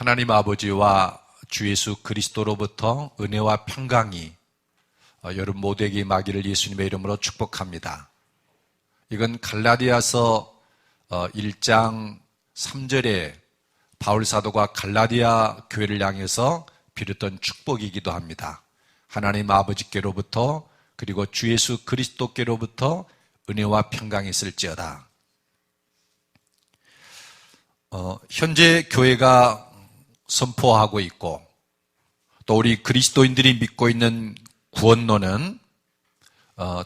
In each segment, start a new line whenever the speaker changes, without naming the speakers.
하나님 아버지와 주 예수 그리스도로부터 은혜와 평강이 여러분 모두에게 임하기를 예수님의 이름으로 축복합니다. 이건 갈라디아서 1장 3절에 바울 사도가 갈라디아 교회를 향해서 빌었던 축복이기도 합니다. 하나님 아버지께로부터 그리고 주 예수 그리스도께로부터 은혜와 평강이 있을지어다. 현재 교회가 선포하고 있고 또 우리 그리스도인들이 믿고 있는 구원론은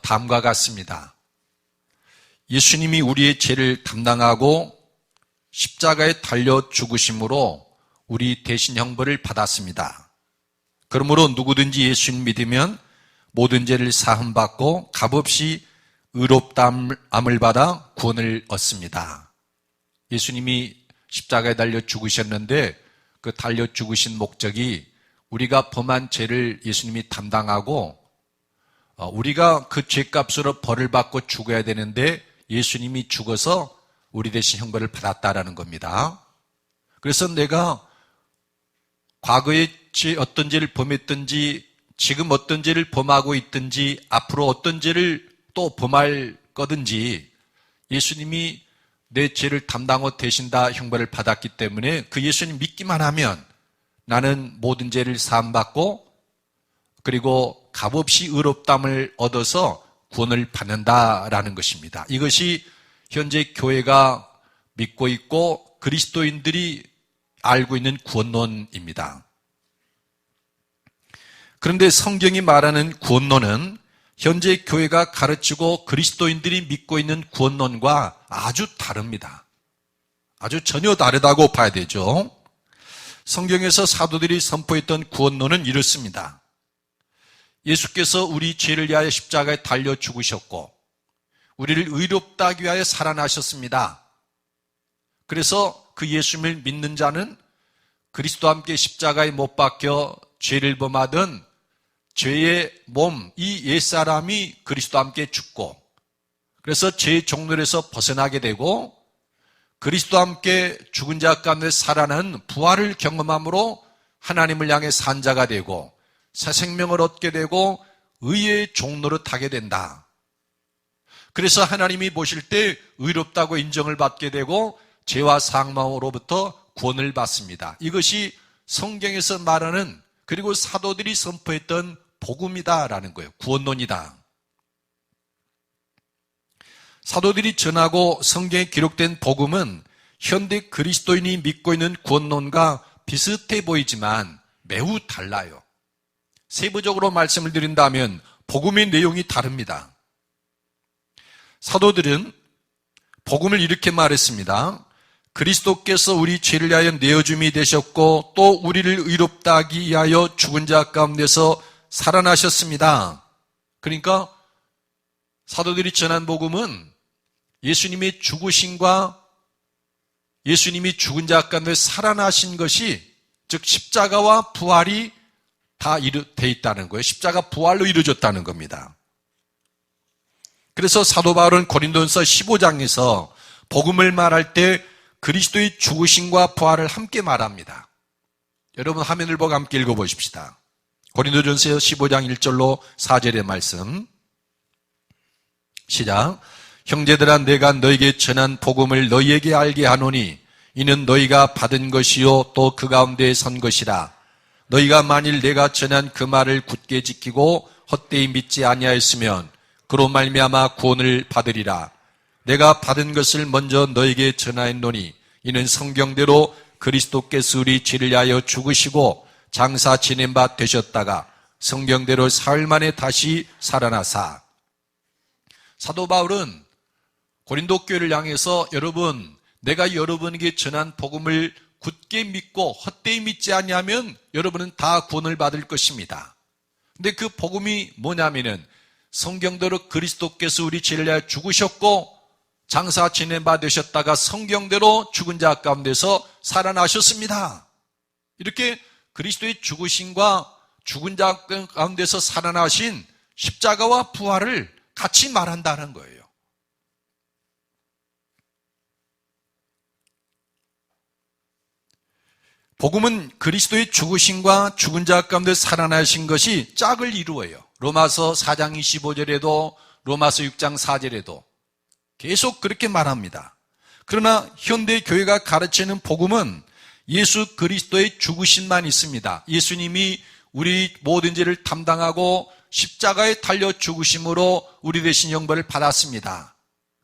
다음과 같습니다. 예수님이 우리의 죄를 담당하고 십자가에 달려 죽으심으로 우리 대신 형벌을 받았습니다. 그러므로 누구든지 예수님 믿으면 모든 죄를 사함받고 값없이 의롭다함을 받아 구원을 얻습니다. 예수님이 십자가에 달려 죽으셨는데 그 달려 죽으신 목적이 우리가 범한 죄를 예수님이 담당하고 우리가 그 죄값으로 벌을 받고 죽어야 되는데 예수님이 죽어서 우리 대신 형벌을 받았다라는 겁니다. 그래서 내가 과거에 어떤 죄를 범했든지 지금 어떤 죄를 범하고 있든지 앞으로 어떤 죄를 또 범할 거든지 예수님이 내 죄를 담당하고 대신 다 형벌을 받았기 때문에 그 예수님 믿기만 하면 나는 모든 죄를 사함받고 그리고 값없이 의롭다함을 얻어서 구원을 받는다라는 것입니다. 이것이 현재 교회가 믿고 있고 그리스도인들이 알고 있는 구원론입니다. 그런데 성경이 말하는 구원론은 현재 교회가 가르치고 그리스도인들이 믿고 있는 구원론과 아주 다릅니다. 아주 전혀 다르다고 봐야 되죠. 성경에서 사도들이 선포했던 구원론은 이렇습니다. 예수께서 우리 죄를 위하여 십자가에 달려 죽으셨고 우리를 의롭다 하기 위하여 살아나셨습니다. 그래서 그 예수님을 믿는 자는 그리스도와 함께 십자가에 못 박혀 죄를 범하던 죄의 몸, 이 옛사람이 그리스도와 함께 죽고 그래서 죄의 종놀에서 벗어나게 되고 그리스도와 함께 죽은 자 가운데 살아나는 부활을 경험함으로 하나님을 향해 산 자가 되고 새 생명을 얻게 되고 의의 종로를 타게 된다. 그래서 하나님이 보실 때 의롭다고 인정을 받게 되고 죄와 사망으로부터 구원을 받습니다. 이것이 성경에서 말하는 그리고 사도들이 선포했던 복음이다라는 거예요. 구원론이다. 사도들이 전하고 성경에 기록된 복음은 현대 그리스도인이 믿고 있는 구원론과 비슷해 보이지만 매우 달라요. 세부적으로 말씀을 드린다면 복음의 내용이 다릅니다. 사도들은 복음을 이렇게 말했습니다. 그리스도께서 우리 죄를 위하여 내어줌이 되셨고 또 우리를 의롭다 하기 위하여 죽은 자 가운데서 살아나셨습니다. 그러니까 사도들이 전한 복음은 예수님의 죽으심과 예수님이 죽은 자 가운데 살아나신 것이 즉 십자가와 부활이 다 돼 있다는 거예요. 십자가 부활로 이루어졌다는 겁니다. 그래서 사도 바울은 고린도전서 15장에서 복음을 말할 때 그리스도의 죽으심과 부활을 함께 말합니다. 여러분 화면을 보고 함께 읽어보십시다. 고린도전서 15장 1절로 4절의 말씀 시작. 형제들아 내가 너에게 전한 복음을 너희에게 알게 하노니 이는 너희가 받은 것이요 또 그 가운데 선 것이라. 너희가 만일 내가 전한 그 말을 굳게 지키고 헛되이 믿지 아니하였으면 그로 말미암아 구원을 받으리라. 내가 받은 것을 먼저 너에게 전하였노니 이는 성경대로 그리스도께서 우리 죄를 위하여 죽으시고 장사 지낸 바 되셨다가 성경대로 사흘 만에 다시 살아나사. 사도 바울은 고린도 교회를 향해서 여러분 내가 여러분에게 전한 복음을 굳게 믿고 헛되이 믿지 아니하면 여러분은 다 구원을 받을 것입니다. 근데 그 복음이 뭐냐면은 성경대로 그리스도께서 우리 죄를 위하여 죽으셨고 장사 지낸 바 되셨다가 성경대로 죽은 자 가운데서 살아나셨습니다. 이렇게 그리스도의 죽으심과 죽은 자 가운데서 살아나신 십자가와 부활을 같이 말한다는 거예요. 복음은 그리스도의 죽으심과 죽은 자 가운데 살아나신 것이 짝을 이루어요. 로마서 4장 25절에도 로마서 6장 4절에도 계속 그렇게 말합니다. 그러나 현대 교회가 가르치는 복음은 예수 그리스도의 죽으심만 있습니다. 예수님이 우리 모든 죄를 담당하고 십자가에 달려 죽으심으로 우리 대신 형벌을 받았습니다.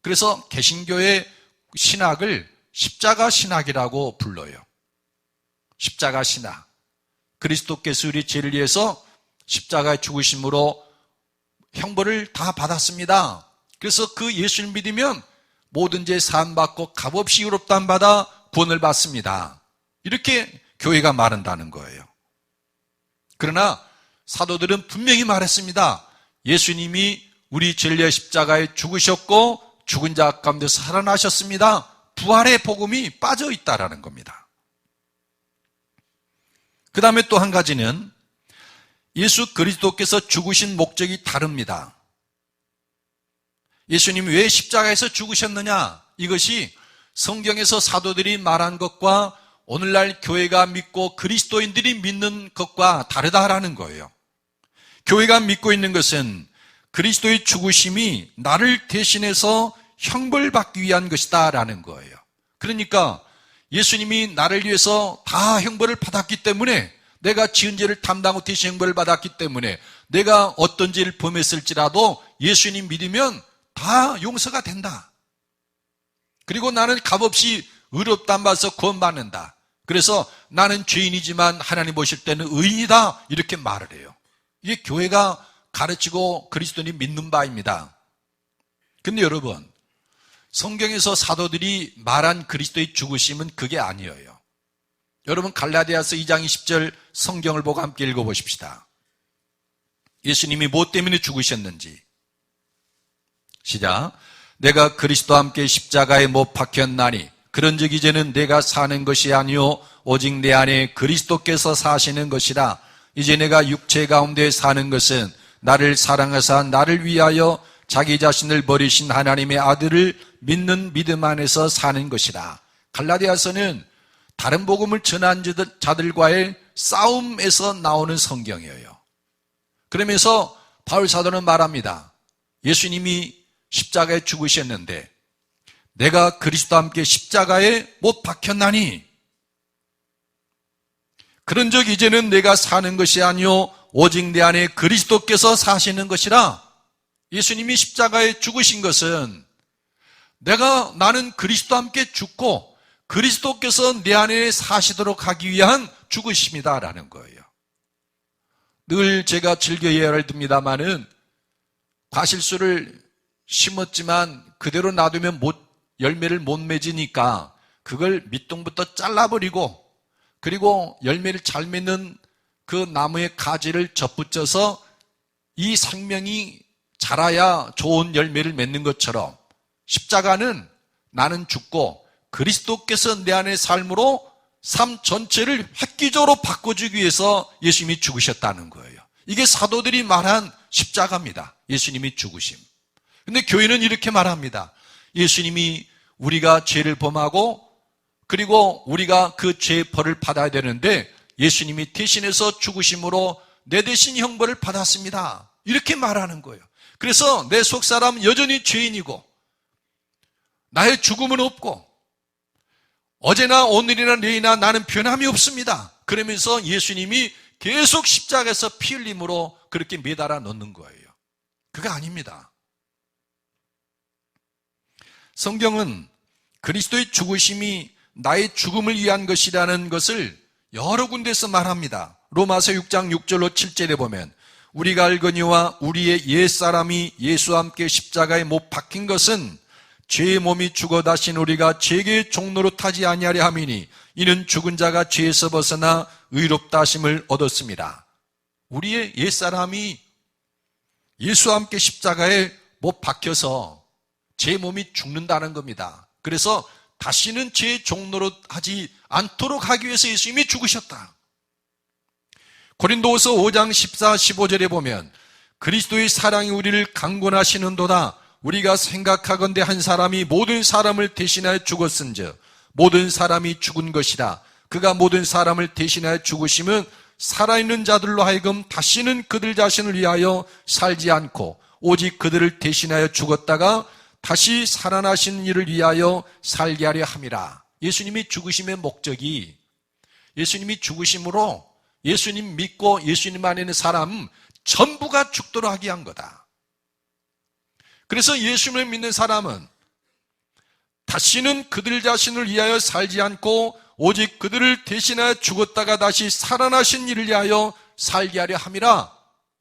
그래서 개신교의 신학을 십자가 신학이라고 불러요. 십자가 신학. 그리스도께서 우리 죄를 위해서 십자가에 죽으심으로 형벌을 다 받았습니다. 그래서 그 예수를 믿으면 모든 죄 사함받고 값없이 의롭다함 받아 구원을 받습니다. 이렇게 교회가 말한다는 거예요. 그러나 사도들은 분명히 말했습니다. 예수님이 우리 죄를 위해 십자가에 죽으셨고 죽은 자 가운데 살아나셨습니다. 부활의 복음이 빠져 있다라는 겁니다. 그 다음에 또 한 가지는 예수 그리스도께서 죽으신 목적이 다릅니다. 예수님이 왜 십자가에서 죽으셨느냐? 이것이 성경에서 사도들이 말한 것과 오늘날 교회가 믿고 그리스도인들이 믿는 것과 다르다라는 거예요. 교회가 믿고 있는 것은 그리스도의 죽으심이 나를 대신해서 형벌받기 위한 것이다 라는 거예요. 그러니까 예수님이 나를 위해서 다 형벌을 받았기 때문에, 내가 지은 죄를 담당하고 대신 형벌을 받았기 때문에 내가 어떤 죄를 범했을지라도 예수님 믿으면 다 용서가 된다. 그리고 나는 값없이 의롭다함 받아서 구원받는다. 그래서 나는 죄인이지만 하나님 보실 때는 의인이다, 이렇게 말을 해요. 이게 교회가 가르치고 그리스도인이 믿는 바입니다. 근데 여러분, 성경에서 사도들이 말한 그리스도의 죽으심은 그게 아니에요. 여러분, 갈라디아서 2장 20절 성경을 보고 함께 읽어보십시다. 예수님이 무엇 때문에 죽으셨는지. 시작. 내가 그리스도와 함께 십자가에 못 박혔나니 그런즉 이제는 내가 사는 것이 아니요 오직 내 안에 그리스도께서 사시는 것이라. 이제 내가 육체 가운데 사는 것은 나를 사랑하사 나를 위하여 자기 자신을 버리신 하나님의 아들을 믿는 믿음 안에서 사는 것이라. 갈라디아서는 다른 복음을 전한 자들과의 싸움에서 나오는 성경이에요. 그러면서 바울 사도는 말합니다. 예수님이 십자가에 죽으셨는데 내가 그리스도와 함께 십자가에 못 박혔나니 그런즉 이제는 내가 사는 것이 아니요 오직 내 안에 그리스도께서 사시는 것이라. 예수님이 십자가에 죽으신 것은 나는 그리스도와 함께 죽고 그리스도께서 내 안에 사시도록 하기 위한 죽으심이다라는 거예요. 늘 제가 즐겨 예화를 듭니다마는 과실수를 심었지만 그대로 놔두면 열매를 못 맺으니까 그걸 밑둥부터 잘라버리고, 그리고 열매를 잘 맺는 그 나무의 가지를 접붙여서 이 생명이 자라야 좋은 열매를 맺는 것처럼 십자가는 나는 죽고 그리스도께서 내 안의 삶으로 삶 전체를 획기적으로 바꿔주기 위해서 예수님이 죽으셨다는 거예요. 이게 사도들이 말한 십자가입니다. 예수님이 죽으심. 근데 교회는 이렇게 말합니다. 예수님이 우리가 죄를 범하고 그리고 우리가 그 죄의 벌을 받아야 되는데 예수님이 대신해서 죽으심으로 내 대신 형벌을 받았습니다. 이렇게 말하는 거예요. 그래서 내 속사람은 여전히 죄인이고 나의 죽음은 없고 어제나 오늘이나 내일이나 나는 변함이 없습니다. 그러면서 예수님이 계속 십자가에서 피 흘림으로 그렇게 매달아 놓는 거예요. 그거 아닙니다. 성경은 그리스도의 죽으심이 나의 죽음을 위한 것이라는 것을 여러 군데서 말합니다. 로마서 6장 6절로 7절에 보면 우리가 알거니와 우리의 옛사람이 예수와 함께 십자가에 못 박힌 것은 죄의 몸이 죽어 다신 우리가 죄의 종로로 타지 아니하려 함이니 이는 죽은 자가 죄에서 벗어나 의롭다 하심을 얻었습니다. 우리의 옛사람이 예수와 함께 십자가에 못 박혀서 제 몸이 죽는다는 겁니다. 그래서 다시는 죄의 종로로 하지 않도록 하기 위해서 예수님이 죽으셨다. 고린도후서 5장 14, 15절에 보면 그리스도의 사랑이 우리를 강권하시는도다. 우리가 생각하건대 한 사람이 모든 사람을 대신하여 죽었은즉 모든 사람이 죽은 것이라. 그가 모든 사람을 대신하여 죽으심은 살아있는 자들로 하여금 다시는 그들 자신을 위하여 살지 않고 오직 그들을 대신하여 죽었다가 다시 살아나신 이를 위하여 살게 하려 함이라. 예수님이 죽으심의 목적이, 예수님이 죽으심으로 예수님 믿고 예수님 안에 있는 사람 전부가 죽도록 하게 한 거다. 그래서 예수님을 믿는 사람은 다시는 그들 자신을 위하여 살지 않고 오직 그들을 대신하여 죽었다가 다시 살아나신 이를 위하여 살게 하려 함이라.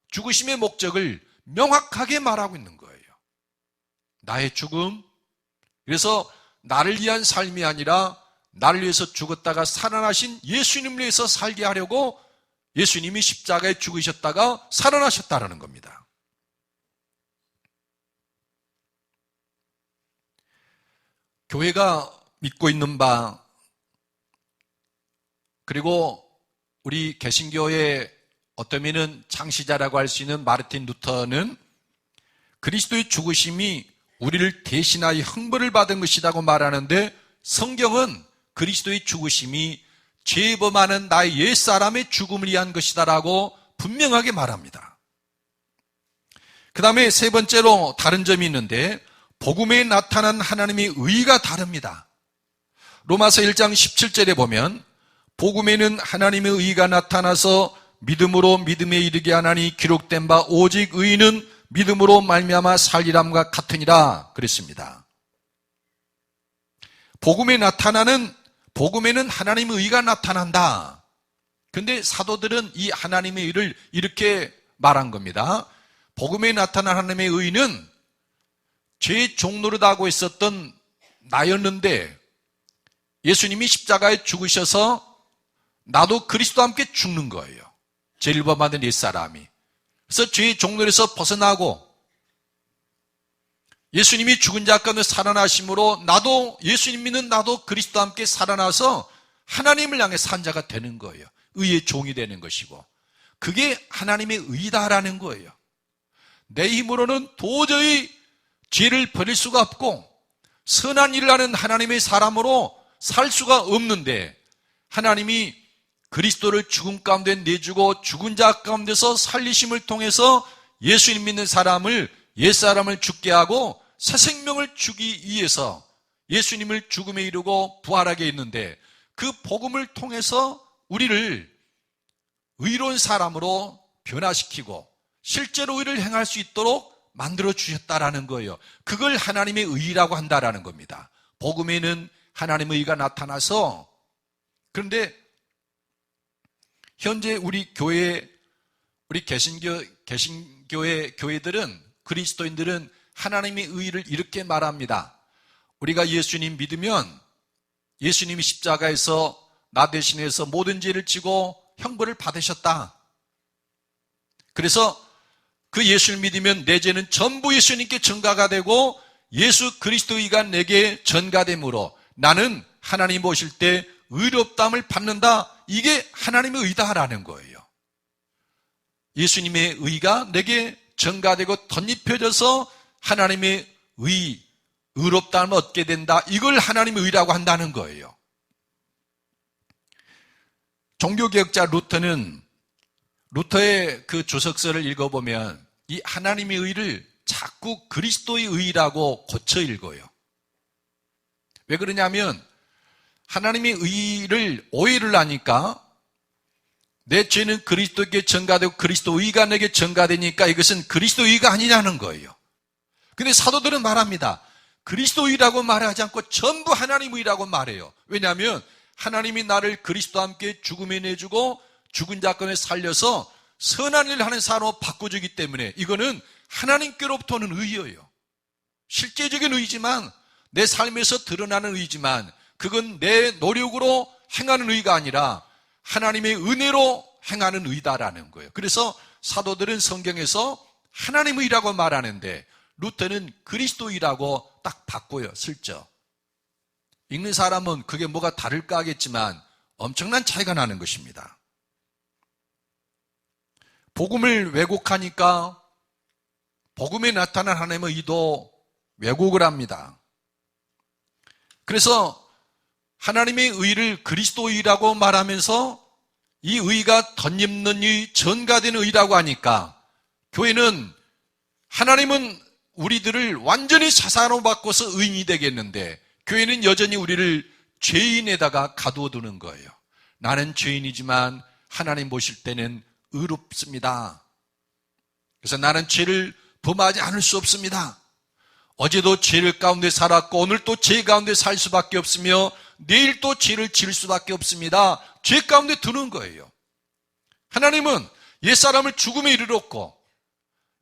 죽으심의 목적을 명확하게 말하고 있는 거예요. 나의 죽음, 그래서 나를 위한 삶이 아니라 나를 위해서 죽었다가 살아나신 예수님을 위해서 살게 하려고 예수님이 십자가에 죽으셨다가 살아나셨다는 겁니다. 교회가 믿고 있는 바, 그리고 우리 개신교의 어떠면은 창시자라고 할 수 있는 마르틴 루터는 그리스도의 죽으심이 우리를 대신하여 형벌을 받은 것이라고 말하는데, 성경은 그리스도의 죽으심이 죄범하는 나의 옛사람의 죽음을 위한 것이다라고 분명하게 말합니다. 그 다음에 세 번째로 다른 점이 있는데, 복음에 나타난 하나님의 의가 다릅니다. 로마서 1장 17절에 보면 복음에는 하나님의 의가 나타나서 믿음으로 믿음에 이르게 하나니 기록된 바 오직 의인은 믿음으로 말미암아 살리람과 같으니라 그랬습니다. 복음에는 하나님의 의가 나타난다. 그런데 사도들은 이 하나님의 의를 이렇게 말한 겁니다. 복음에 나타난 하나님의 의는 죄의 종노릇하고 있었던 나였는데 예수님이 십자가에 죽으셔서 나도 그리스도와 함께 죽는 거예요. 죄를 범하는 옛사람이. 그래서 죄의 종노릇에서 벗어나고 예수님이 죽은 자 가운데 살아나심으로 나도, 예수님 믿는 나도 그리스도와 함께 살아나서 하나님을 향해 산 자가 되는 거예요. 의의 종이 되는 것이고, 그게 하나님의 의다라는 거예요. 내 힘으로는 도저히 죄를 버릴 수가 없고 선한 일을 하는 하나님의 사람으로 살 수가 없는데, 하나님이 그리스도를 죽음 가운데 내주고 죽은 자 가운데서 살리심을 통해서 예수님 믿는 사람을, 옛사람을 죽게 하고 새 생명을 주기 위해서 예수님을 죽음에 이르고 부활하게 했는데, 그 복음을 통해서 우리를 의로운 사람으로 변화시키고 실제로 의를 행할 수 있도록 만들어 주셨다라는 거예요. 그걸 하나님의 의라고 한다라는 겁니다. 복음에는 하나님의 의가 나타나서, 그런데 현재 우리 교회, 우리 개신교의 교회들은, 그리스도인들은 하나님의 의를 이렇게 말합니다. 우리가 예수님 믿으면 예수님이 십자가에서 나 대신해서 모든 죄를 지고 형벌을 받으셨다. 그래서 그 예수를 믿으면 내 죄는 전부 예수님께 전가가 되고 예수 그리스도의 의가 내게 전가됨으로 나는 하나님 보실 때 의롭다함을 받는다. 이게 하나님의 의다라는 거예요. 예수님의 의가 내게 전가되고 덧입혀져서 하나님의 의롭다함을 얻게 된다. 이걸 하나님의 의라고 한다는 거예요. 종교개혁자 루터의 그 주석서를 읽어보면 이 하나님의 의를 자꾸 그리스도의 의라고 고쳐 읽어요. 왜 그러냐면 하나님의 의를 오해를 하니까 내 죄는 그리스도에게 전가되고 그리스도 의가 내게 전가되니까 이것은 그리스도 의가 아니냐는 거예요. 근데 사도들은 말합니다. 그리스도 의라고 말하지 않고 전부 하나님 의라고 말해요. 왜냐하면 하나님이 나를 그리스도와 함께 죽음에 내주고 죽은 자 가운데 살려서 선한 일을 하는 사람으로 바꿔주기 때문에 이거는 하나님께로부터 오는 의예요. 실제적인 의지만, 내 삶에서 드러나는 의지만, 그건 내 노력으로 행하는 의가 아니라 하나님의 은혜로 행하는 의다라는 거예요. 그래서 사도들은 성경에서 하나님의 의라고 말하는데 루터는 그리스도의라고 딱 바꿔요. 슬쩍. 읽는 사람은 그게 뭐가 다를까 하겠지만 엄청난 차이가 나는 것입니다. 복음을 왜곡하니까 복음에 나타난 하나님의 의도 왜곡을 합니다. 그래서 하나님의 의를 그리스도의라고 말하면서 이 의가 덧입는 의, 전가된 의라고 하니까 교회는 하나님은 우리들을 완전히 사사로 바꿔서 의인이 되겠는데 교회는 여전히 우리를 죄인에다가 가두어 두는 거예요. 나는 죄인이지만 하나님 보실 때는 의롭습니다. 그래서 나는 죄를 범하지 않을 수 없습니다. 어제도 죄를 가운데 살았고 오늘 또 죄 가운데 살 수밖에 없으며 내일 또 죄를 지을 수밖에 없습니다. 죄 가운데 두는 거예요. 하나님은 옛사람을 죽음에 이르렀고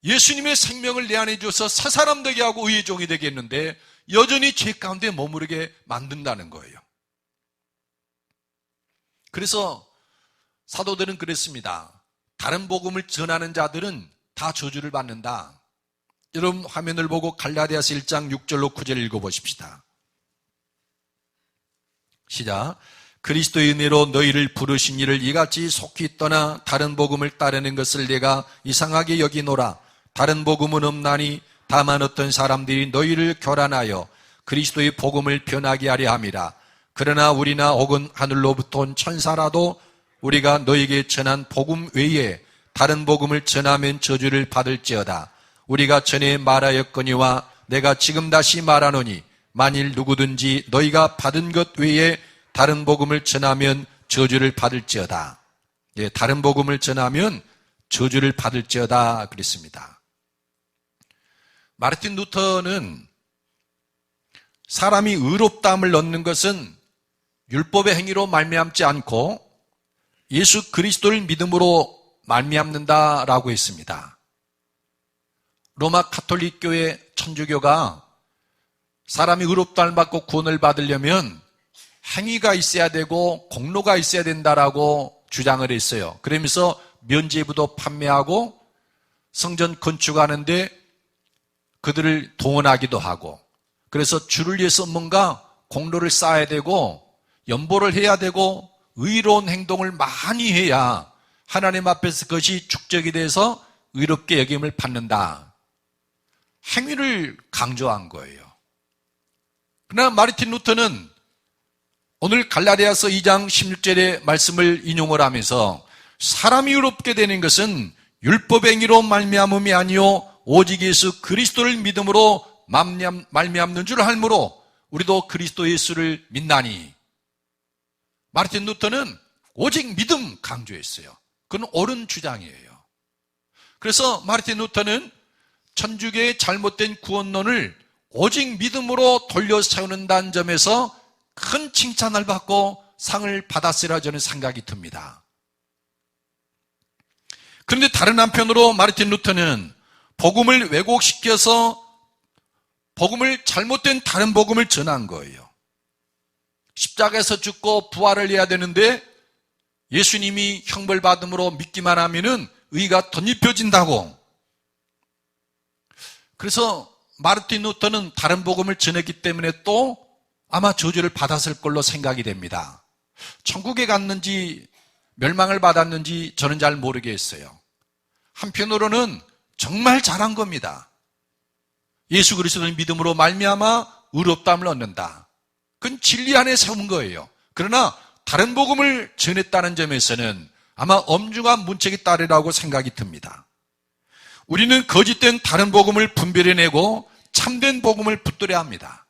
예수님의 생명을 내 안에 주어서 새 사람 되게 하고 의의 종이 되게 했는데 여전히 죄 가운데 머무르게 만든다는 거예요. 그래서 사도들은 그랬습니다. 다른 복음을 전하는 자들은 다 저주를 받는다. 여러분 화면을 보고 갈라디아서 1장 6절로 9절 읽어보십시다. 시작. 그리스도의 은혜로 너희를 부르신 이를 이같이 속히 떠나 다른 복음을 따르는 것을 내가 이상하게 여기노라. 다른 복음은 없나니 다만 어떤 사람들이 너희를 교란하여 그리스도의 복음을 변하게 하려 함이라. 그러나 우리나 혹은 하늘로부터 온 천사라도 우리가 너희에게 전한 복음 외에 다른 복음을 전하면 저주를 받을지어다. 우리가 전에 말하였거니와 내가 지금 다시 말하노니 만일 누구든지 너희가 받은 것 외에 다른 복음을 전하면 저주를 받을지어다. 예, 다른 복음을 전하면 저주를 받을지어다 그랬습니다. 마르틴 루터는 사람이 의롭다함을 얻는 것은 율법의 행위로 말미암지 않고 예수 그리스도를 믿음으로 말미암는다라고 했습니다. 로마 가톨릭 교회 천주교가 사람이 의롭다함을 받고 구원을 받으려면 행위가 있어야 되고 공로가 있어야 된다라고 주장을 했어요. 그러면서 면죄부도 판매하고 성전 건축하는데 그들을 동원하기도 하고 그래서 주를 위해서 뭔가 공로를 쌓아야 되고 연보를 해야 되고 의로운 행동을 많이 해야 하나님 앞에서 그것이 축적이 돼서 의롭게 여김을 받는다. 행위를 강조한 거예요. 그러나 마르틴 루터는 오늘 갈라디아서 2장 16절의 말씀을 인용을 하면서 사람이 의롭게 되는 것은 율법의 행위로 말미암음이 아니요 오직 예수 그리스도를 믿음으로 말미암는 줄 알므로 우리도 그리스도 예수를 믿나니. 마르틴 루터는 오직 믿음 강조했어요. 그건 옳은 주장이에요. 그래서 마르틴 루터는 천주교의 잘못된 구원론을 오직 믿음으로 돌려 세우는다는 점에서 큰 칭찬을 받고 상을 받았으리라 저는 생각이 듭니다. 그런데 다른 한편으로 마르틴 루터는 복음을 왜곡시켜서 복음을 잘못된 다른 복음을 전한 거예요. 십자가에서 죽고 부활을 해야 되는데 예수님이 형벌받음으로 믿기만 하면은 의가 덧입혀진다고. 그래서 마르틴 루터는 다른 복음을 전했기 때문에 또 아마 저주를 받았을 걸로 생각이 됩니다. 천국에 갔는지 멸망을 받았는지 저는 잘 모르겠어요. 한편으로는 정말 잘한 겁니다. 예수 그리스도를 믿음으로 말미암아 의롭다함을 얻는다. 그건 진리 안에 세운 거예요. 그러나 다른 복음을 전했다는 점에서는 아마 엄중한 문책이 따르라고 생각이 듭니다. 우리는 거짓된 다른 복음을 분별해내고 참된 복음을 붙들어야 합니다.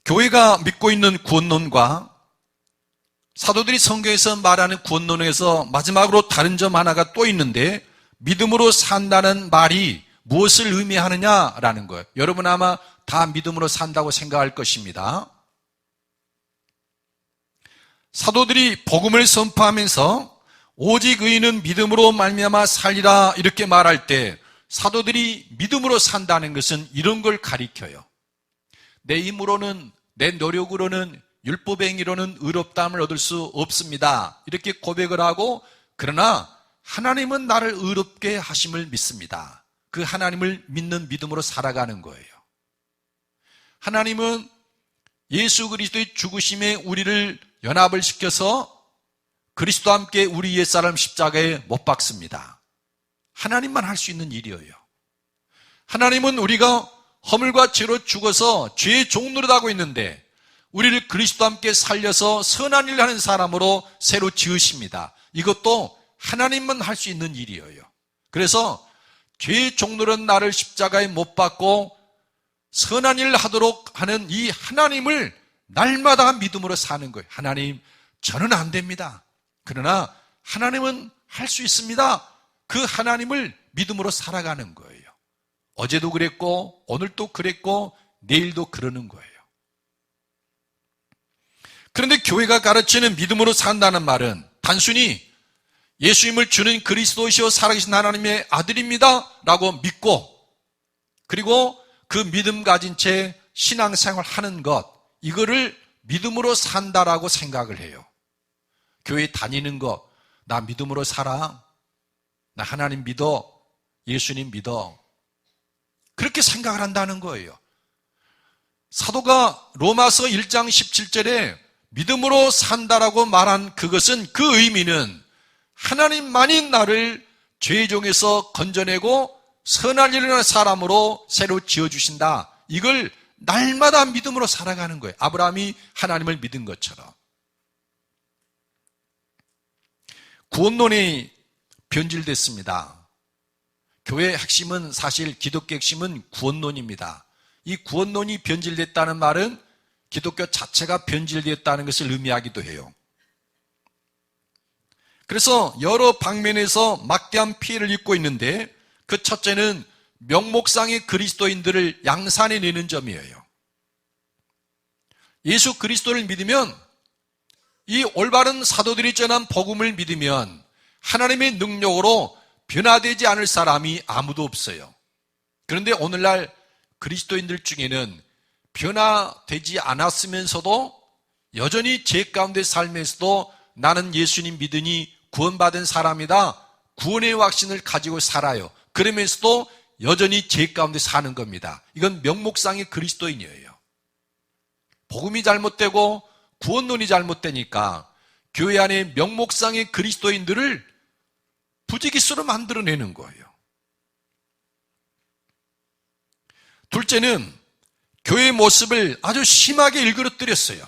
교회가 믿고 있는 구원론과 사도들이 성경에서 말하는 구원론에서 마지막으로 다른 점 하나가 또 있는데 믿음으로 산다는 말이 무엇을 의미하느냐라는 거예요. 여러분 아마 다 믿음으로 산다고 생각할 것입니다. 사도들이 복음을 선포하면서 오직 의인은 믿음으로 말미암아 살리라 이렇게 말할 때 사도들이 믿음으로 산다는 것은 이런 걸 가리켜요. 내 힘으로는 내 노력으로는 율법의 행위로는 의롭다함을 얻을 수 없습니다. 이렇게 고백을 하고 그러나 하나님은 나를 의롭게 하심을 믿습니다. 그 하나님을 믿는 믿음으로 살아가는 거예요. 하나님은 예수 그리스도의 죽으심에 우리를 연합을 시켜서 그리스도와 함께 우리 옛사람 십자가에 못 박습니다. 하나님만 할 수 있는 일이에요. 하나님은 우리가 허물과 죄로 죽어서 죄의 종노릇하고 있는데 우리를 그리스도와 함께 살려서 선한 일을 하는 사람으로 새로 지으십니다. 이것도 하나님만 할 수 있는 일이에요. 그래서 죄의 종노릇 나를 십자가에 못 박고 선한 일을 하도록 하는 이 하나님을 날마다 믿음으로 사는 거예요. 하나님, 저는 안 됩니다. 그러나 하나님은 할 수 있습니다. 그 하나님을 믿음으로 살아가는 거예요. 어제도 그랬고 오늘도 그랬고 내일도 그러는 거예요. 그런데 교회가 가르치는 믿음으로 산다는 말은 단순히 예수님을 주는 그리스도시요 살아계신 하나님의 아들입니다 라고 믿고, 그리고 그 믿음 가진 채 신앙생활 하는 것, 이거를 믿음으로 산다라고 생각을 해요. 교회 다니는 것, 나 믿음으로 살아, 나 하나님 믿어, 예수님 믿어, 그렇게 생각을 한다는 거예요. 사도가 로마서 1장 17절에 믿음으로 산다라고 말한 그것은, 그 의미는 하나님만이 나를 죄의 종에서 건져내고 선한 일을 하는 사람으로 새로 지어주신다. 이걸 날마다 믿음으로 살아가는 거예요. 아브라함이 하나님을 믿은 것처럼. 구원론이 변질됐습니다. 교회의 핵심은, 사실 기독교 핵심은 구원론입니다. 이 구원론이 변질됐다는 말은 기독교 자체가 변질됐다는 것을 의미하기도 해요. 그래서 여러 방면에서 막대한 피해를 입고 있는데, 그 첫째는 명목상의 그리스도인들을 양산해내는 점이에요. 예수 그리스도를 믿으면, 이 올바른 사도들이 전한 복음을 믿으면 하나님의 능력으로 변화되지 않을 사람이 아무도 없어요. 그런데 오늘날 그리스도인들 중에는 변화되지 않았으면서도 여전히 죄 가운데 살면서도 나는 예수님 믿으니 구원받은 사람이다, 구원의 확신을 가지고 살아요. 그러면서도 여전히 죄 가운데 사는 겁니다. 이건 명목상의 그리스도인이에요. 복음이 잘못되고 구원론이 잘못되니까 교회 안에 명목상의 그리스도인들을 부지기수로 만들어내는 거예요. 둘째는 교회의 모습을 아주 심하게 일그러뜨렸어요.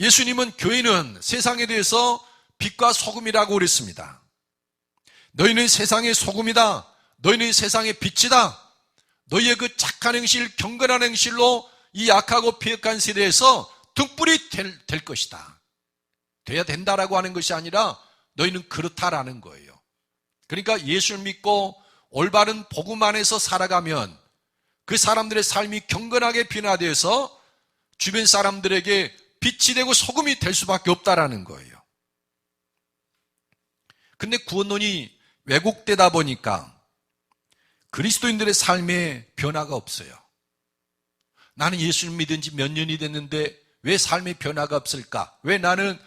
예수님은 교회는 세상에 대해서 빛과 소금이라고 그랬습니다. 너희는 세상의 소금이다. 너희는 세상의 빛이다. 너희의 그 착한 행실, 경건한 행실로 이 약하고 패역한 세대에서 등불이 될 것이다. 돼야 된다라고 하는 것이 아니라 너희는 그렇다라는 거예요. 그러니까 예수를 믿고 올바른 복음 안에서 살아가면 그 사람들의 삶이 경건하게 변화되어서 주변 사람들에게 빛이 되고 소금이 될 수밖에 없다라는 거예요. 근데 구원론이 왜곡되다 보니까 그리스도인들의 삶에 변화가 없어요. 나는 예수를 믿은 지 몇 년이 됐는데 왜 삶에 변화가 없을까? 왜 나는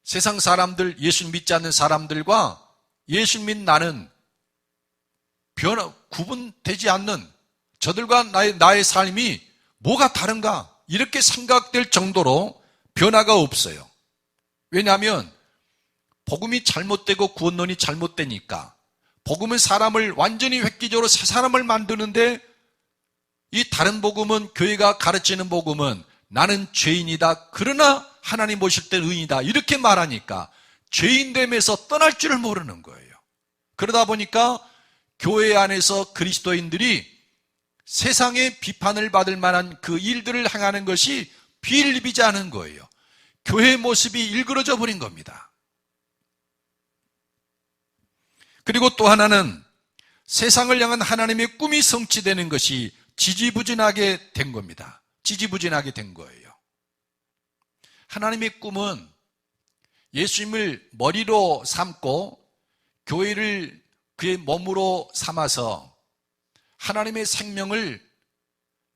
세상 사람들, 예수 믿지 않는 사람들과 예수 믿는 나는 구분되지 않는 저들과 나의 삶이 뭐가 다른가? 이렇게 생각될 정도로 변화가 없어요. 왜냐하면 복음이 잘못되고 구원론이 잘못되니까. 복음은 사람을 완전히 획기적으로 새 사람을 만드는데, 이 다른 복음은, 교회가 가르치는 복음은 나는 죄인이다, 그러나 하나님 보실 때 의인이다, 이렇게 말하니까 죄인됨에서 떠날 줄을 모르는 거예요. 그러다 보니까 교회 안에서 그리스도인들이 세상의 비판을 받을 만한 그 일들을 행하는 것이 비일비재 않은 거예요. 교회의 모습이 일그러져 버린 겁니다. 그리고 또 하나는 세상을 향한 하나님의 꿈이 성취되는 것이 지지부진하게 된 겁니다. 지지부진하게 된 거예요. 하나님의 꿈은 예수님을 머리로 삼고 교회를 그의 몸으로 삼아서 하나님의 생명을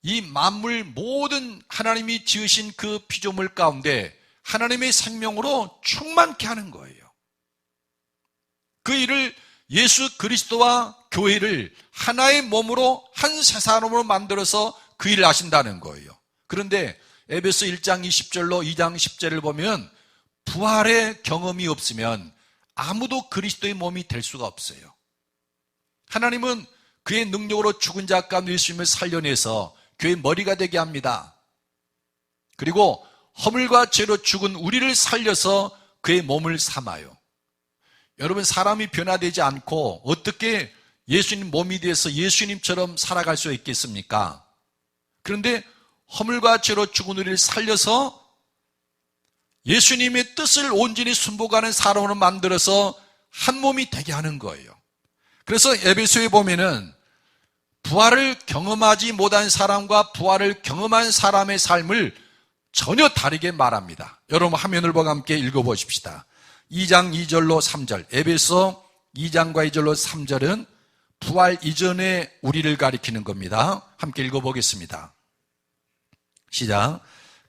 이 만물 모든 하나님이 지으신 그 피조물 가운데 하나님의 생명으로 충만케 하는 거예요. 그 일을 예수 그리스도와 교회를 하나의 몸으로 한 새 사람으로 만들어서 그 일을 하신다는 거예요. 그런데 에베소 1장 20절로 2장 10절을 보면 부활의 경험이 없으면 아무도 그리스도의 몸이 될 수가 없어요. 하나님은 그의 능력으로 죽은 자 가운데 예수님을 살려내서 교회의 머리가 되게 합니다. 그리고 허물과 죄로 죽은 우리를 살려서 그의 몸을 삼아요. 여러분, 사람이 변화되지 않고 어떻게 예수님 몸이 돼서 예수님처럼 살아갈 수 있겠습니까? 그런데 허물과 죄로 죽은 우리를 살려서 예수님의 뜻을 온전히 순복하는 사람으로 만들어서 한 몸이 되게 하는 거예요. 그래서 에베소에 보면은 부활을 경험하지 못한 사람과 부활을 경험한 사람의 삶을 전혀 다르게 말합니다. 여러분, 화면을 보고 함께 읽어보십시다. 2장 2절로 3절, 에베소 2장과 2절로 3절은 부활 이전의 우리를 가리키는 겁니다. 함께 읽어보겠습니다. 시작.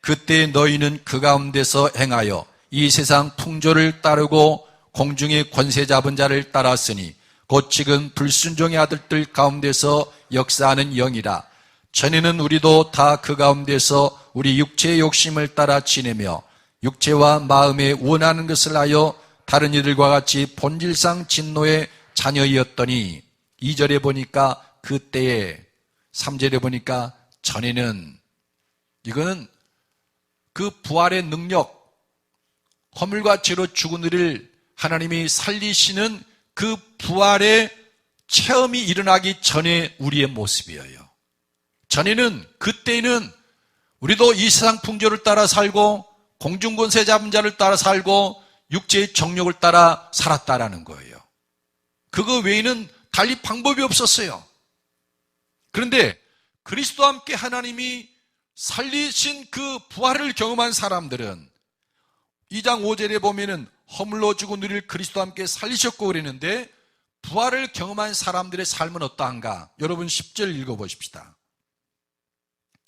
그때 너희는 그 가운데서 행하여 이 세상 풍조를 따르고 공중의 권세 잡은 자를 따랐으니 곧 지금 불순종의 아들들 가운데서 역사하는 영이라. 전에는 우리도 다 그 가운데서 우리 육체의 욕심을 따라 지내며 육체와 마음에 원하는 것을 하여 다른 이들과 같이 본질상 진노의 자녀이었더니 2절에 보니까 그때에, 3절에 보니까 전에는, 이거는 그 부활의 능력, 허물과 죄로 죽은 우리를 하나님이 살리시는 그 부활의 체험이 일어나기 전에 우리의 모습이에요. 전에는, 그때는 우리도 이 세상 풍조를 따라 살고 공중권세 잡은 자를 따라 살고 육체의 정욕을 따라 살았다라는 거예요. 그거 외에는 달리 방법이 없었어요. 그런데 그리스도와 함께 하나님이 살리신 그 부활을 경험한 사람들은 2장 5절에 보면은 허물로 죽은 우리를 그리스도와 함께 살리셨고 그랬는데, 부활을 경험한 사람들의 삶은 어떠한가? 여러분 10절 읽어보십시다.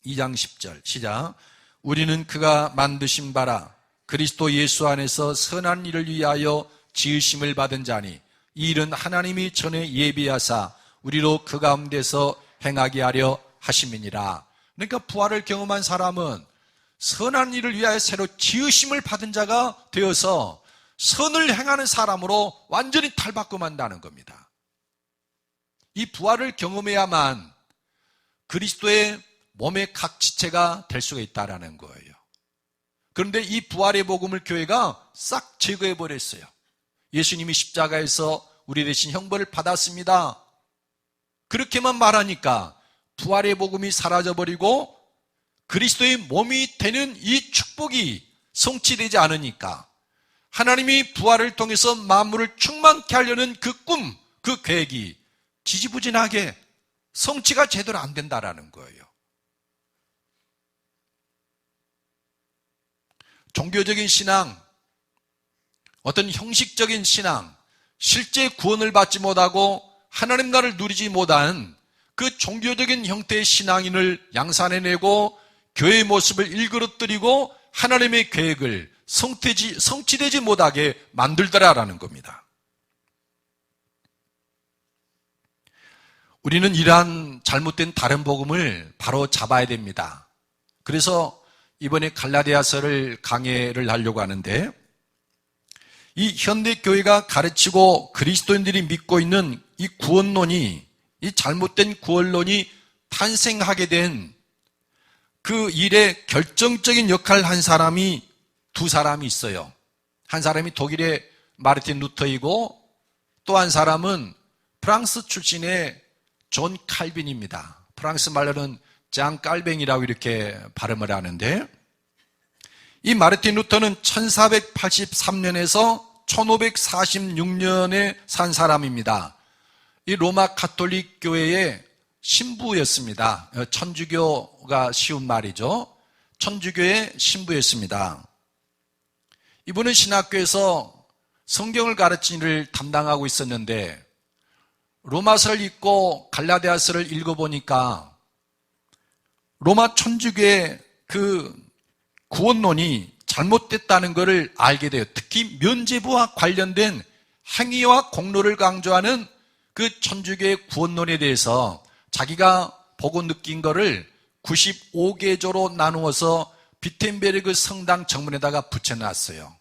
2장 10절 시작. 우리는 그가 만드신 바라 그리스도 예수 안에서 선한 일을 위하여 지으심을 받은 자니 이 일은 하나님이 전에 예비하사 우리로 그 가운데서 행하게 하려 하심이니라. 그러니까 부활을 경험한 사람은 선한 일을 위하여 새로 지으심을 받은 자가 되어서 선을 행하는 사람으로 완전히 탈바꿈한다는 겁니다. 이 부활을 경험해야만 그리스도의 몸의 각 지체가 될 수가 있다는 거예요. 그런데 이 부활의 복음을 교회가 싹 제거해버렸어요. 예수님이 십자가에서 우리 대신 형벌을 받았습니다. 그렇게만 말하니까 부활의 복음이 사라져버리고 그리스도의 몸이 되는 이 축복이 성취되지 않으니까 하나님이 부활을 통해서 만물을 충만케 하려는 그 꿈, 그 계획이 지지부진하게 성취가 제대로 안 된다라는 거예요. 종교적인 신앙, 어떤 형식적인 신앙, 실제 구원을 받지 못하고 하나님 나라를 누리지 못한 그 종교적인 형태의 신앙인을 양산해내고 교회의 모습을 일그러뜨리고 하나님의 계획을 성취되지 못하게 만들더라라는 겁니다. 우리는 이러한 잘못된 다른 복음을 바로 잡아야 됩니다. 그래서 이번에 갈라디아서를 강해를 하려고 하는데, 이 현대교회가 가르치고 그리스도인들이 믿고 있는 이 구원론이, 이 잘못된 구원론이 탄생하게 된 그 일에 결정적인 역할을 한 사람이 두 사람이 있어요. 한 사람이 독일의 마르틴 루터이고 또 한 사람은 프랑스 출신의 존 칼빈입니다. 프랑스 말로는 장 깔뱅이라고 이렇게 발음을 하는데, 이 마르틴 루터는 1483년에서 1546년에 산 사람입니다. 이 로마 가톨릭 교회의 신부였습니다. 천주교가 쉬운 말이죠. 천주교의 신부였습니다. 이분은 신학교에서 성경을 가르치는 일을 담당하고 있었는데, 로마서를 읽고 갈라디아서를 읽어보니까 로마 천주교의 그 구원론이 잘못됐다는 것을 알게 돼요. 특히 면죄부와 관련된 행위와 공로를 강조하는 그 천주교의 구원론에 대해서 자기가 보고 느낀 것을 95개조로 나누어서 비텐베르그 성당 정문에다가 붙여놨어요.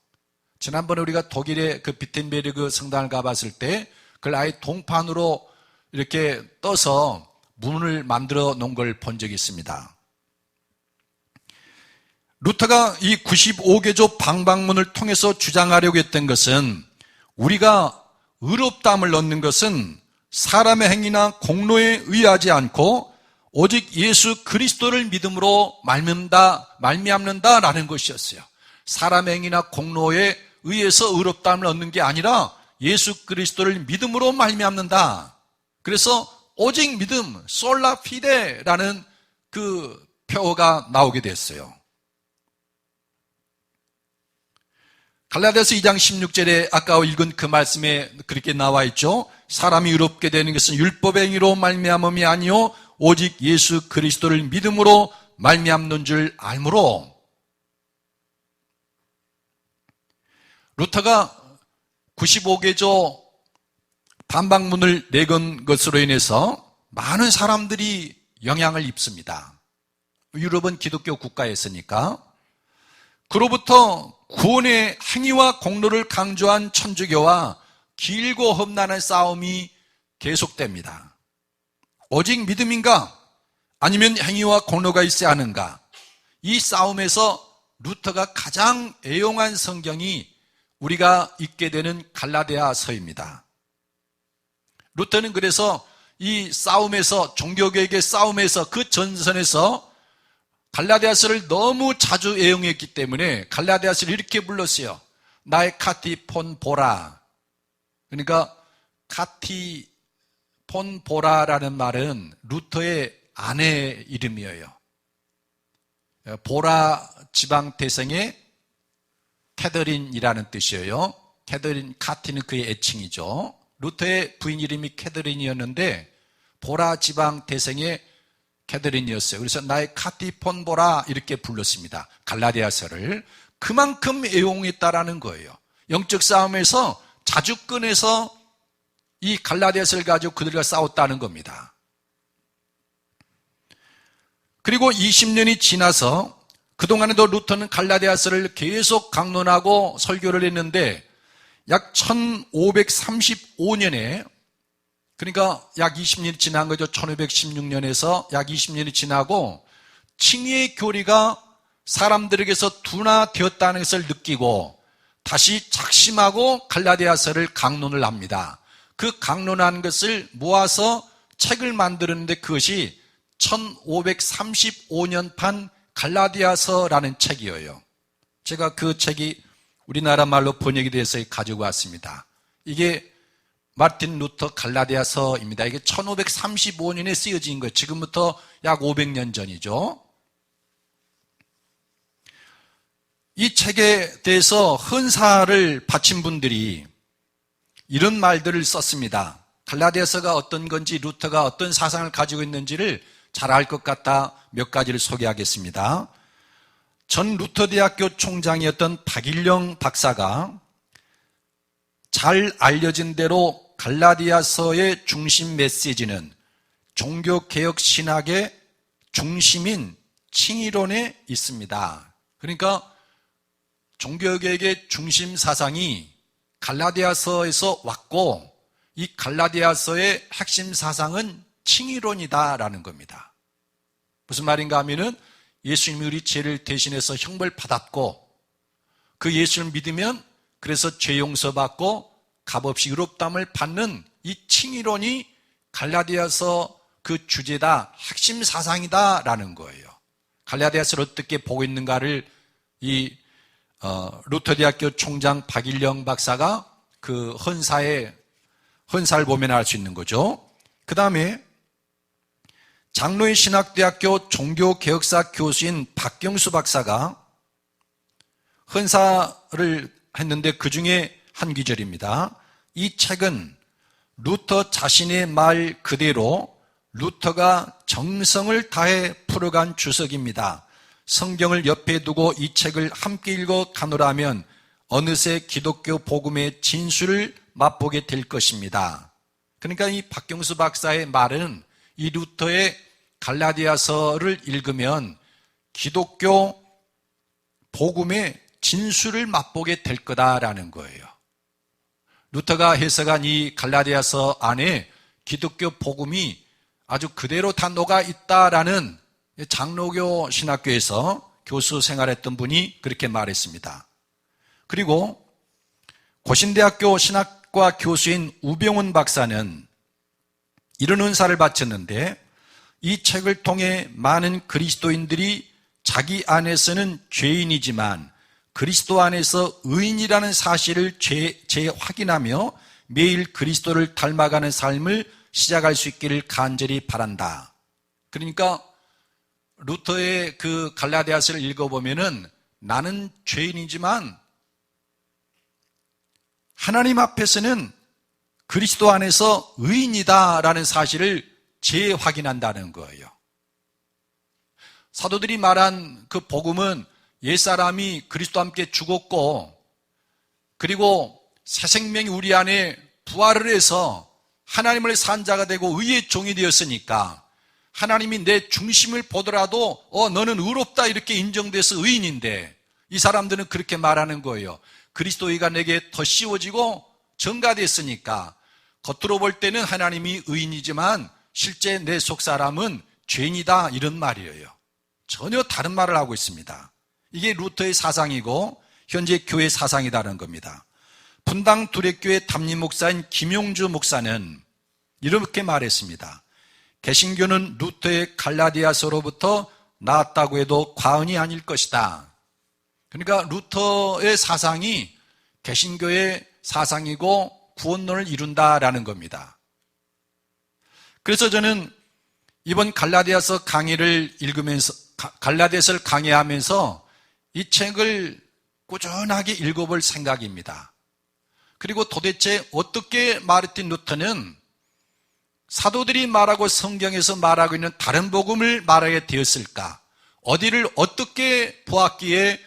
지난번에 우리가 독일의 그 비텐베르그 성당을 가봤을 때 그걸 아예 동판으로 이렇게 떠서 문을 만들어 놓은 걸 본 적이 있습니다. 루터가 이 95개조 방방문을 통해서 주장하려고 했던 것은 우리가 의롭다함을 얻는 것은 사람의 행위나 공로에 의하지 않고 오직 예수 그리스도를 믿음으로 말미암는다라는 것이었어요. 사람의 행위나 공로에 의해서 의롭다함을 얻는 게 아니라 예수 그리스도를 믿음으로 말미암는다. 그래서 오직 믿음, 솔라 피데라는 그 표어가 나오게 됐어요. 갈라디아서 2장 16절에 아까 읽은 그 말씀에 그렇게 나와 있죠. 사람이 의롭게 되는 것은 율법의 행위로 말미암음이 아니요 오직 예수 그리스도를 믿음으로 말미암는 줄 알므로. 루터가 95개조 반박문을 내건 것으로 인해서 많은 사람들이 영향을 입습니다. 유럽은 기독교 국가였으니까. 그로부터 구원의 행위와 공로를 강조한 천주교와 길고 험난한 싸움이 계속됩니다. 오직 믿음인가? 아니면 행위와 공로가 있어야 하는가? 이 싸움에서 루터가 가장 애용한 성경이 우리가 읽게 되는 갈라디아서입니다. 루터는 그래서 이 싸움에서, 종교개혁의 싸움에서, 그 전선에서 갈라디아서를 너무 자주 애용했기 때문에 갈라디아서를 이렇게 불렀어요. 나의 카티폰 보라. 그러니까 카티폰 보라라는 말은 루터의 아내 이름이에요. 보라 지방 태생의 캐더린이라는 뜻이에요. 캐더린, 카티는 그의 애칭이죠. 루터의 부인 이름이 캐더린이었는데 보라 지방 태생의 캐더린이었어요. 그래서 나의 카티폰 보라 이렇게 불렀습니다. 갈라디아서를. 그만큼 애용했다라는 거예요. 영적 싸움에서 자주 꺼내서 이 갈라디아서를 가지고 그들과 싸웠다는 겁니다. 그리고 20년이 지나서 그동안에도 루터는 갈라디아서를 계속 강론하고 설교를 했는데 약 1535년에, 그러니까 약 20년이 지난 거죠. 1516년에서 약 20년이 지나고 칭의의 교리가 사람들에게서 둔화되었다는 것을 느끼고 다시 작심하고 갈라디아서를 강론을 합니다. 그 강론한 것을 모아서 책을 만들었는데 그것이 1535년판 갈라디아서라는 책이에요. 제가 그 책이 우리나라 말로 번역이 돼서 가지고 왔습니다. 이게 마틴 루터 갈라디아서입니다. 이게 1535년에 쓰여진 거예요. 지금부터 약 500년 전이죠. 이 책에 대해서 헌사를 바친 분들이 이런 말들을 썼습니다. 갈라디아서가 어떤 건지, 루터가 어떤 사상을 가지고 있는지를 잘 알 것 같아 몇 가지를 소개하겠습니다. 전 루터대학교 총장이었던 박일영 박사가 잘 알려진 대로 갈라디아서의 중심 메시지는 종교개혁 신학의 중심인 칭의론에 있습니다. 그러니까 종교개혁의 중심 사상이 갈라디아서에서 왔고 이 갈라디아서의 핵심 사상은 칭의론이다라는 겁니다. 무슨 말인가 하면은 예수님이 우리 죄를 대신해서 형벌 받았고 그 예수를 믿으면 그래서 죄 용서받고 값없이 의롭다함을 받는 이 칭의론이 갈라디아서 그 주제다, 핵심 사상이다라는 거예요. 갈라디아서를 어떻게 보고 있는가를 이 루터대학교 총장 박일영 박사가 그 헌사를 보면 알 수 있는 거죠. 그 다음에 장로의 신학대학교 종교개혁사 교수인 박경수 박사가 헌사를 했는데 그 중에 한 구절입니다. 이 책은 루터 자신의 말 그대로 루터가 정성을 다해 풀어간 주석입니다. 성경을 옆에 두고 이 책을 함께 읽어 가노라면 어느새 기독교 복음의 진수를 맛보게 될 것입니다. 그러니까 이 박경수 박사의 말은 이 루터의 갈라디아서를 읽으면 기독교 복음의 진수를 맛보게 될 거다라는 거예요. 루터가 해석한 이 갈라디아서 안에 기독교 복음이 아주 그대로 다 녹아 있다라는 장로교 신학교에서 교수 생활했던 분이 그렇게 말했습니다. 그리고 고신대학교 신학과 교수인 우병훈 박사는 이런 은사를 바쳤는데, 이 책을 통해 많은 그리스도인들이 자기 안에서는 죄인이지만 그리스도 안에서 의인이라는 사실을 재확인하며 매일 그리스도를 닮아가는 삶을 시작할 수 있기를 간절히 바란다. 그러니까 루터의 그 갈라디아서를 읽어보면은 나는 죄인이지만 하나님 앞에서는 그리스도 안에서 의인이다라는 사실을 재확인한다는 거예요. 사도들이 말한 그 복음은 옛사람이 그리스도와 함께 죽었고, 그리고 새 생명이 우리 안에 부활을 해서 하나님을 산 자가 되고 의의 종이 되었으니까 하나님이 내 중심을 보더라도 너는 의롭다 이렇게 인정돼서 의인인데, 이 사람들은 그렇게 말하는 거예요. 그리스도의가 내게 더 씌워지고 전가됐으니까 겉으로 볼 때는 하나님이 의인이지만 실제 내 속사람은 죄인이다, 이런 말이에요. 전혀 다른 말을 하고 있습니다. 이게 루터의 사상이고 현재 교회 사상이라는 겁니다. 분당 두레교회 담임 목사인 김용주 목사는 이렇게 말했습니다. 개신교는 루터의 갈라디아서로부터 나왔다고 해도 과언이 아닐 것이다. 그러니까 루터의 사상이 개신교의 사상이고 구원론을 이룬다라는 겁니다. 그래서 저는 이번 갈라디아서 강의를 읽으면서, 갈라디아서를 강의하면서 이 책을 꾸준하게 읽어볼 생각입니다. 그리고 도대체 어떻게 마르틴 루터는 사도들이 말하고 성경에서 말하고 있는 다른 복음을 말하게 되었을까? 어디를 어떻게 보았기에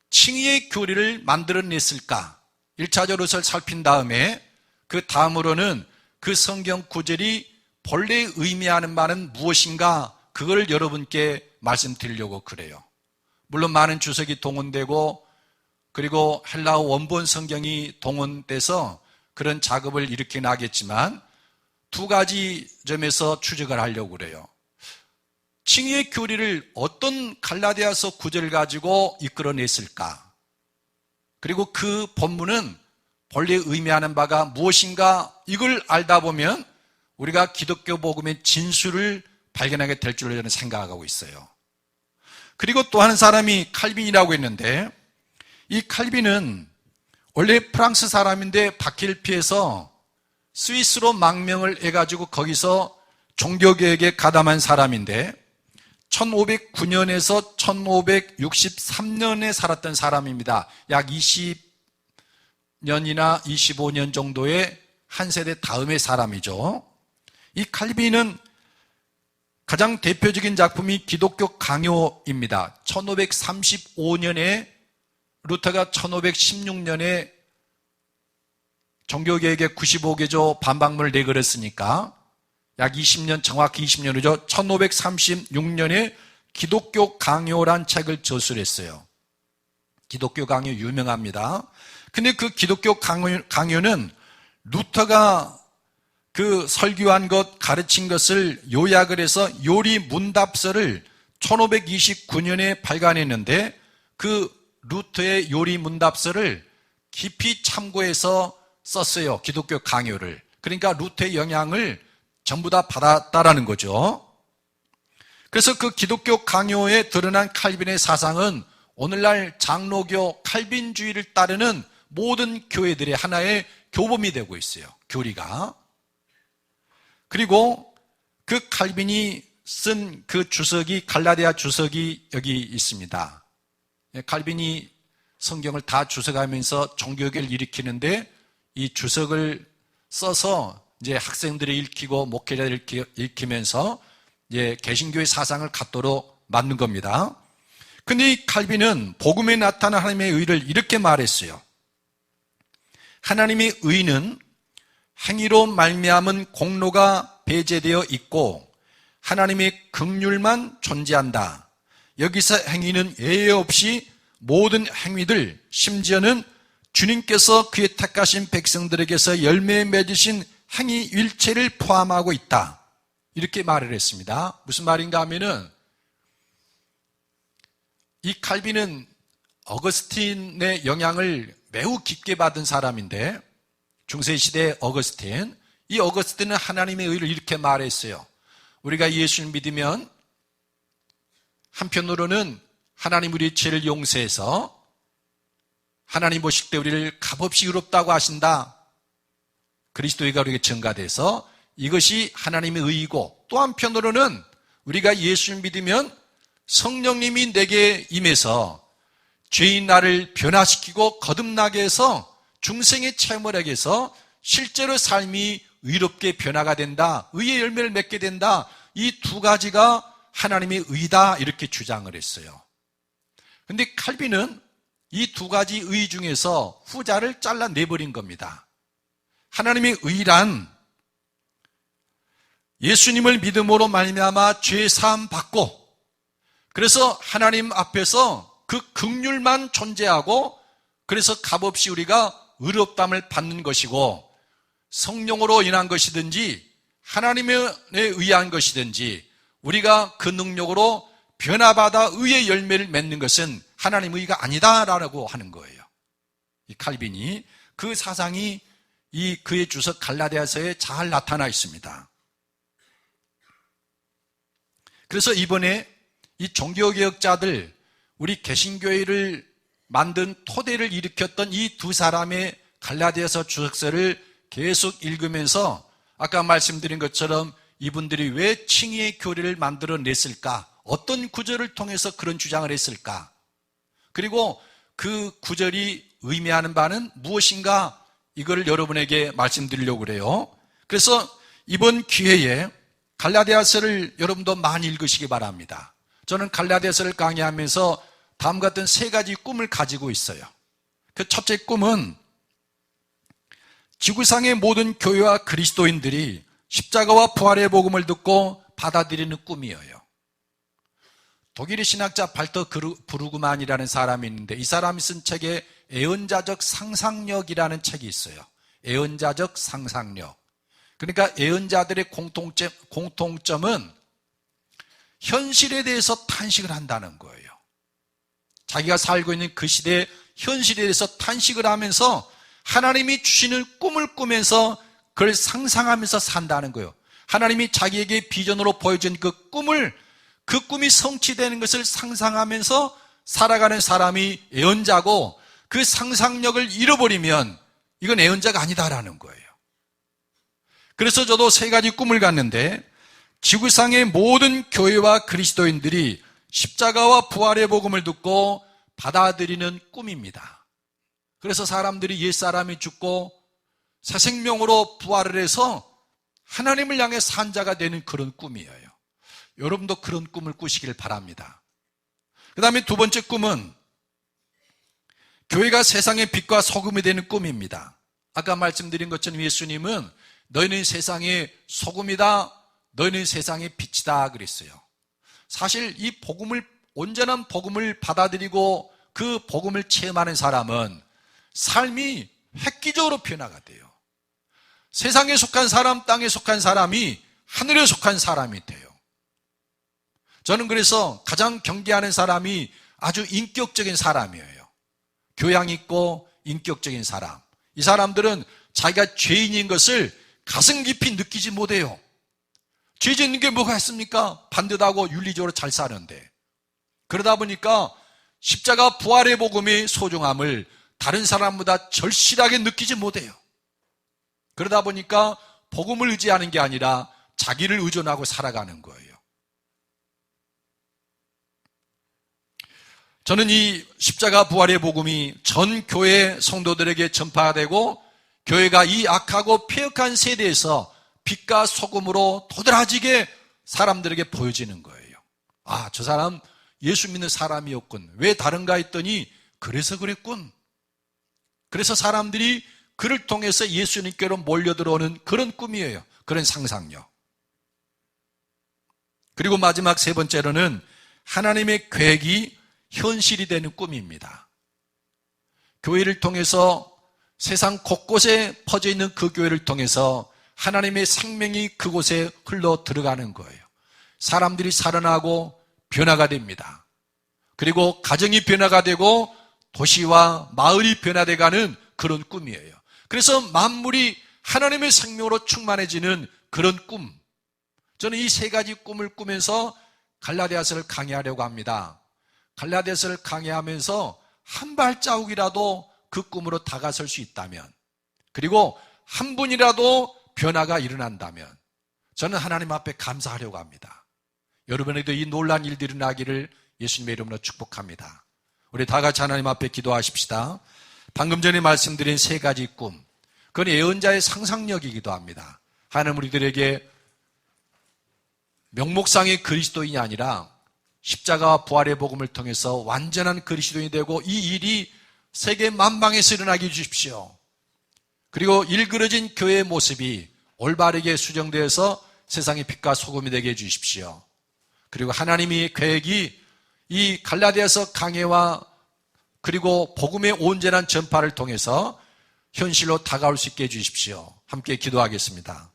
칭의의 교리를 만들어냈을까? 1차적으로 그것을 살핀 다음에 그 다음으로는 그 성경 구절이 본래 의미하는 바는 무엇인가? 그걸 여러분께 말씀드리려고 그래요. 물론 많은 주석이 동원되고 그리고 헬라어 원본 성경이 동원돼서 그런 작업을 일으키긴 하겠지만 두 가지 점에서 추적을 하려고 그래요. 칭의의 교리를 어떤 갈라디아서 구절을 가지고 이끌어냈을까? 그리고 그 본문은 본래 의미하는 바가 무엇인가? 이걸 알다 보면 우리가 기독교 복음의 진수를 발견하게 될 줄로 저는 생각하고 있어요. 그리고 또 한 사람이 칼빈이라고 했는데, 이 칼빈은 원래 프랑스 사람인데 박해를 피해서 스위스로 망명을 해가지고 거기서 종교개혁에 가담한 사람인데 1509년에서 1563년에 살았던 사람입니다. 약 20년이나 25년 정도의 한 세대 다음의 사람이죠. 이 칼빈은 가장 대표적인 작품이 기독교 강요입니다. 1535년에 루터가 1516년에 종교개혁의 95개조 반박문을 내걸었으니까 약 20년, 정확히 20년이죠. 1536년에 기독교 강요란 책을 저술했어요. 기독교 강요 유명합니다. 근데 그 기독교 강요는 루터가 그 설교한 것, 가르친 것을 요약을 해서 요리 문답서를 1529년에 발간했는데 그 루터의 요리 문답서를 깊이 참고해서 썼어요. 기독교 강요를. 그러니까 루터의 영향을 전부 다 받았다라는 거죠. 그래서 그 기독교 강요에 드러난 칼빈의 사상은 오늘날 장로교 칼빈주의를 따르는 모든 교회들의 하나의 교범이 되고 있어요. 교리가. 그리고 그 칼빈이 쓴 그 주석이, 갈라디아 주석이 여기 있습니다. 칼빈이 성경을 다 주석하면서 종교개혁을 일으키는데 이 주석을 써서 이제 학생들이 읽히고 목회자들이 읽히면서 이제 개신교의 사상을 갖도록 만든 겁니다. 근데 이 칼빈은 복음에 나타난 하나님의 의를 이렇게 말했어요. 하나님의 의는 행위로 말미암은 공로가 배제되어 있고 하나님의 긍휼만 존재한다. 여기서 행위는 예외 없이 모든 행위들, 심지어는 주님께서 그의 택하신 백성들에게서 열매 맺으신 행위 일체를 포함하고 있다. 이렇게 말을 했습니다. 무슨 말인가 하면은 이 칼빈은 어거스틴의 영향을 매우 깊게 받은 사람인데, 중세시대 어거스틴, 이 어거스틴은 하나님의 의를 이렇게 말했어요. 우리가 예수를 믿으면 한편으로는 하나님 우리의 죄를 용서해서 하나님 보실 때 우리를 값없이 의롭다고 하신다. 그리스도의가 우리에게 증가돼서 이것이 하나님의 의이고, 또 한편으로는 우리가 예수를 믿으면 성령님이 내게 임해서 죄인 나를 변화시키고 거듭나게 해서 중생의 체험을 하게 해서 실제로 삶이 의롭게 변화가 된다. 의의 열매를 맺게 된다. 이 두 가지가 하나님의 의다. 이렇게 주장을 했어요. 그런데 칼빈은 이 두 가지 의 중에서 후자를 잘라내버린 겁니다. 하나님의 의란 예수님을 믿음으로 말미암아 죄 사함 받고, 그래서 하나님 앞에서 그 긍휼만 존재하고, 그래서 값없이 우리가 의롭담을 받는 것이고, 성령으로 인한 것이든지 하나님에 의한 것이든지 우리가 그 능력으로 변화받아 의의 열매를 맺는 것은 하나님의 의가 아니다라고 하는 거예요. 이 칼빈이 그 사상이 이 그의 주석 갈라디아서에 잘 나타나 있습니다. 그래서 이번에 이 종교개혁자들, 우리 개신교회를 만든 토대를 일으켰던 이 두 사람의 갈라디아서 주석서를 계속 읽으면서 아까 말씀드린 것처럼 이분들이 왜 칭의의 교리를 만들어냈을까? 어떤 구절을 통해서 그런 주장을 했을까? 그리고 그 구절이 의미하는 바는 무엇인가? 이걸 여러분에게 말씀드리려고 그래요. 그래서 이번 기회에 갈라디아서를 여러분도 많이 읽으시기 바랍니다. 저는 갈라디아서를 강의하면서 다음과 같은 세 가지 꿈을 가지고 있어요. 그 첫째 꿈은 지구상의 모든 교회와 그리스도인들이 십자가와 부활의 복음을 듣고 받아들이는 꿈이에요. 독일의 신학자 발터 브루그만이라는 사람이 있는데, 이 사람이 쓴 책에 애언자적 상상력이라는 책이 있어요. 애언자적 상상력. 그러니까 애언자들의 공통점은 현실에 대해서 탄식을 한다는 거예요. 자기가 살고 있는 그 시대의 현실에 대해서 탄식을 하면서 하나님이 주시는 꿈을 꾸면서 그걸 상상하면서 산다는 거예요. 하나님이 자기에게 비전으로 보여준 그 꿈이 성취되는 것을 상상하면서 살아가는 사람이 애언자고, 그 상상력을 잃어버리면 이건 애언자가 아니다라는 거예요. 그래서 저도 세 가지 꿈을 갔는데, 지구상의 모든 교회와 그리스도인들이 십자가와 부활의 복음을 듣고 받아들이는 꿈입니다. 그래서 사람들이 옛사람이 죽고 새 생명으로 부활을 해서 하나님을 향해 산 자가 되는 그런 꿈이에요. 여러분도 그런 꿈을 꾸시길 바랍니다. 그 다음에 두 번째 꿈은 교회가 세상의 빛과 소금이 되는 꿈입니다. 아까 말씀드린 것처럼 예수님은 너희는 세상의 소금이다, 너희는 세상의 빛이다 그랬어요. 사실 이 온전한 복음을 받아들이고 그 복음을 체험하는 사람은 삶이 획기적으로 변화가 돼요. 세상에 속한 사람, 땅에 속한 사람이 하늘에 속한 사람이 돼요. 저는 그래서 가장 경계하는 사람이 아주 인격적인 사람이에요. 교양 있고 인격적인 사람. 이 사람들은 자기가 죄인인 것을 가슴 깊이 느끼지 못해요. 죄 짓는 게 뭐가 있습니까? 반듯하고 윤리적으로 잘 사는데. 그러다 보니까 십자가 부활의 복음의 소중함을 다른 사람보다 절실하게 느끼지 못해요. 그러다 보니까 복음을 의지하는 게 아니라 자기를 의존하고 살아가는 거예요. 저는 이 십자가 부활의 복음이 전 교회 성도들에게 전파되고 교회가 이 악하고 폐역한 세대에서 빛과 소금으로 도드라지게 사람들에게 보여지는 거예요. 아, 저 사람 예수 믿는 사람이었군. 왜 다른가 했더니 그래서 그랬군. 그래서 사람들이 그를 통해서 예수님께로 몰려들어오는 그런 꿈이에요. 그런 상상력. 그리고 마지막 세 번째로는 하나님의 계획이 현실이 되는 꿈입니다. 교회를 통해서 세상 곳곳에 퍼져 있는 그 교회를 통해서 하나님의 생명이 그곳에 흘러 들어가는 거예요. 사람들이 살아나고 변화가 됩니다. 그리고 가정이 변화가 되고 도시와 마을이 변화돼가는 그런 꿈이에요. 그래서 만물이 하나님의 생명으로 충만해지는 그런 꿈. 저는 이 세 가지 꿈을 꾸면서 갈라디아서를 강의하려고 합니다. 갈라디아서를 강의하면서 한 발자국이라도 그 꿈으로 다가설 수 있다면, 그리고 한 분이라도 변화가 일어난다면 저는 하나님 앞에 감사하려고 합니다. 여러분에게도 이 놀라운 일들이 일어나기를 예수님의 이름으로 축복합니다. 우리 다 같이 하나님 앞에 기도하십시다. 방금 전에 말씀드린 세 가지 꿈, 그건 예언자의 상상력이기도 합니다. 하나님 우리들에게 명목상의 그리스도인이 아니라 십자가와 부활의 복음을 통해서 완전한 그리스도인이 되고 이 일이 세계 만방에서 일어나게 해주십시오. 그리고 일그러진 교회의 모습이 올바르게 수정되어서 세상의 빛과 소금이 되게 해주십시오. 그리고 하나님의 계획이 이 갈라디아서 강해와 그리고 복음의 온전한 전파를 통해서 현실로 다가올 수 있게 해주십시오. 함께 기도하겠습니다.